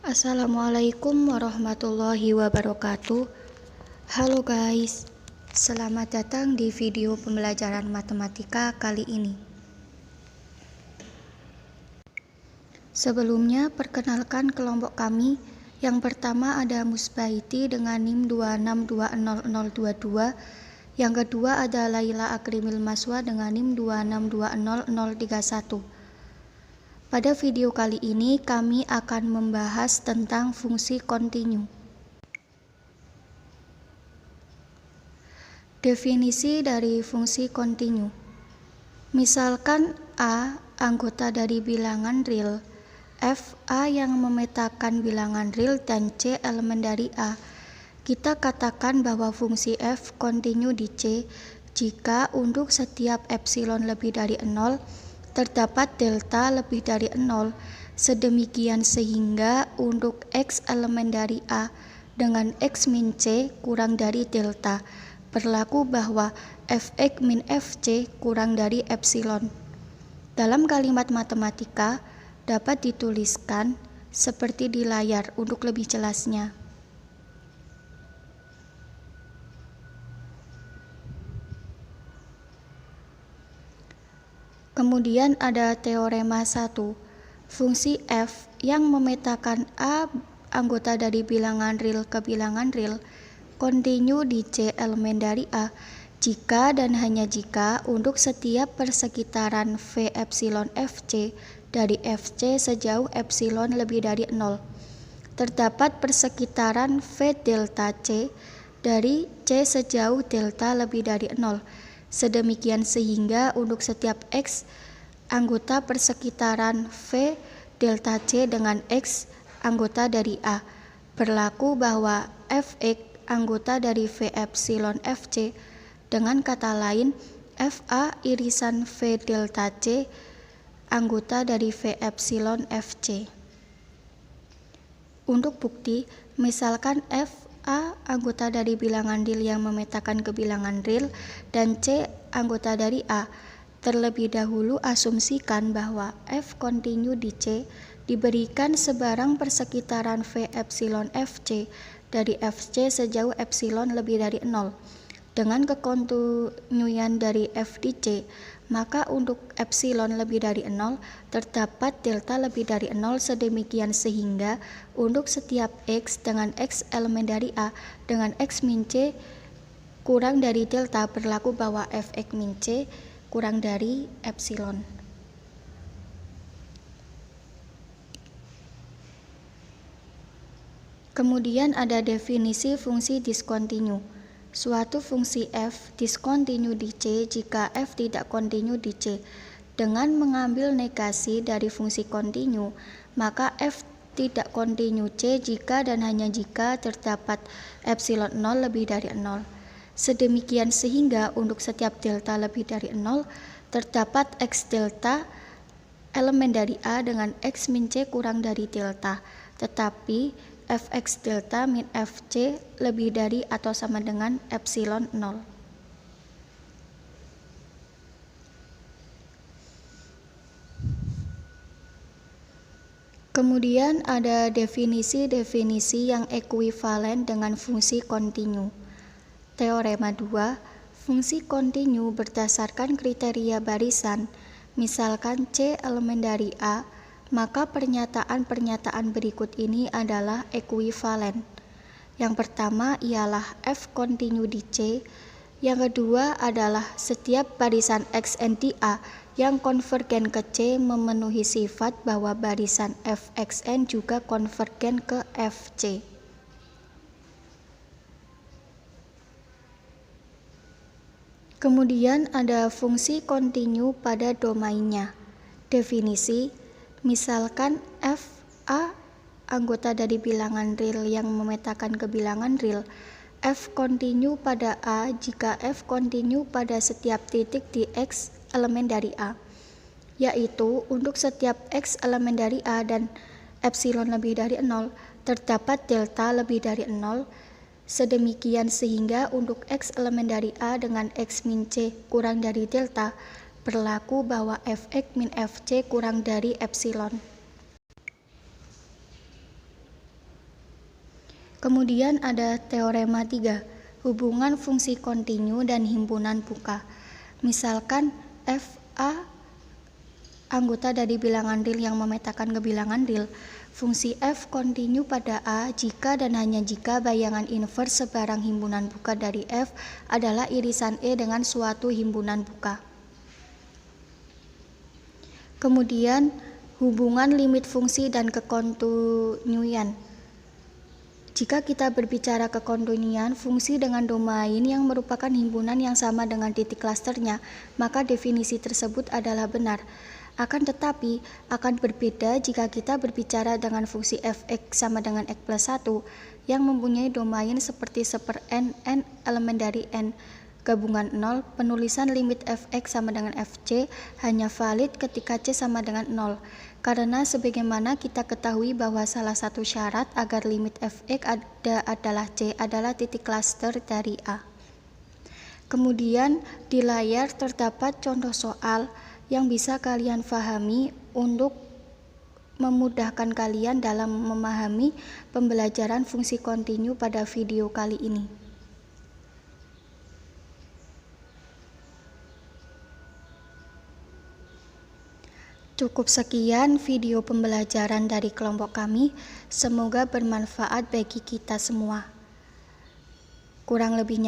Assalamualaikum warahmatullahi wabarakatuh. Halo guys, selamat datang di video pembelajaran matematika kali ini. Sebelumnya perkenalkan kelompok kami. Yang pertama ada Musbaiti dengan NIM 2620022. Yang kedua ada Laila Akrimil Maswa dengan NIM 2620031. Pada video kali ini kami akan membahas tentang fungsi kontinu. Definisi dari fungsi kontinu. Misalkan A anggota dari bilangan real, F A yang memetakan bilangan real, dan C elemen dari A. Kita katakan bahwa fungsi F kontinu di C jika untuk setiap epsilon lebih dari 0 terdapat delta lebih dari 0, sedemikian sehingga untuk X elemen dari A dengan X min C kurang dari delta, berlaku bahwa Fx min Fc kurang dari epsilon. Dalam kalimat matematika dapat dituliskan seperti di layar untuk lebih jelasnya. Kemudian ada teorema 1. Fungsi F yang memetakan A anggota dari bilangan real ke bilangan real kontinu di C elemen dari A jika dan hanya jika untuk setiap persekitaran V epsilon Fc dari Fc sejauh epsilon lebih dari 0 terdapat persekitaran V delta C dari C sejauh delta lebih dari 0, sedemikian sehingga untuk setiap X anggota persekitaran V delta C dengan X anggota dari A, berlaku bahwa Fx anggota dari V epsilon Fc, dengan kata lain Fa irisan V delta C anggota dari V epsilon Fc. Untuk bukti, misalkan Fa anggota dari bilangan real yang memetakan ke bilangan real dan C anggota dari A. Terlebih dahulu asumsikan bahwa F kontinu di C diberikan sebarang persekitaran V epsilon Fc dari Fc sejauh epsilon lebih dari 0. Dengan kekontinuan dari F di C, maka untuk epsilon lebih dari 0 terdapat delta lebih dari 0, sedemikian sehingga untuk setiap X dengan X elemen dari A dengan X min C kurang dari delta, berlaku bahwa Fx min C kurang dari epsilon. Kemudian ada definisi fungsi diskontinu. Suatu fungsi f diskontinu di C jika f tidak kontinu di C. Dengan mengambil negasi dari fungsi kontinu, maka f tidak kontinu C jika dan hanya jika terdapat epsilon 0 lebih dari 0. Sedemikian sehingga untuk setiap delta lebih dari 0 terdapat X delta elemen dari A dengan X min C kurang dari delta, tetapi Fx delta min Fc lebih dari atau sama dengan epsilon 0. Kemudian ada definisi-definisi yang ekuivalen dengan fungsi kontinu. Teorema 2, fungsi kontinu berdasarkan kriteria barisan, misalkan C elemen dari A, maka pernyataan-pernyataan berikut ini adalah ekuivalen. Yang pertama ialah F kontinu di C, yang kedua adalah setiap barisan Xn di A yang konvergen ke C memenuhi sifat bahwa barisan Fxn juga konvergen ke Fc. Kemudian ada fungsi kontinu pada domainnya. Definisi, misalkan Fa anggota dari bilangan real yang memetakan ke bilangan real, F kontinu pada A jika F kontinu pada setiap titik di X elemen dari A, yaitu untuk setiap X elemen dari A dan epsilon lebih dari 0 terdapat delta lebih dari 0, sedemikian sehingga untuk X elemen dari A dengan X min C kurang dari delta, berlaku bahwa Fx min Fc kurang dari epsilon. Kemudian ada teorema 3, hubungan fungsi kontinu dan himpunan buka. Misalkan f a anggota dari bilangan real yang memetakan kebilangan real. Fungsi f kontinu pada a jika dan hanya jika bayangan inverse sebarang himpunan buka dari f adalah irisan E dengan suatu himpunan buka. Kemudian hubungan limit fungsi dan kekontinuan. Jika kita berbicara kekontinuan fungsi dengan domain yang merupakan himpunan yang sama dengan titik klasternya, maka definisi tersebut adalah benar. Akan tetapi, akan berbeda jika kita berbicara dengan fungsi f(x) sama dengan x plus 1 yang mempunyai domain seperti n elemen dari n gabungan 0, penulisan limit f(x) sama dengan fc hanya valid ketika c sama dengan 0. Karena sebagaimana kita ketahui bahwa salah satu syarat agar limit f(x) adalah c adalah titik klaster dari A. Kemudian di layar terdapat contoh soal yang bisa kalian pahami untuk memudahkan kalian dalam memahami pembelajaran fungsi kontinu pada video kali ini. Cukup sekian video pembelajaran dari kelompok kami, semoga bermanfaat bagi kita semua. Kurang lebihnya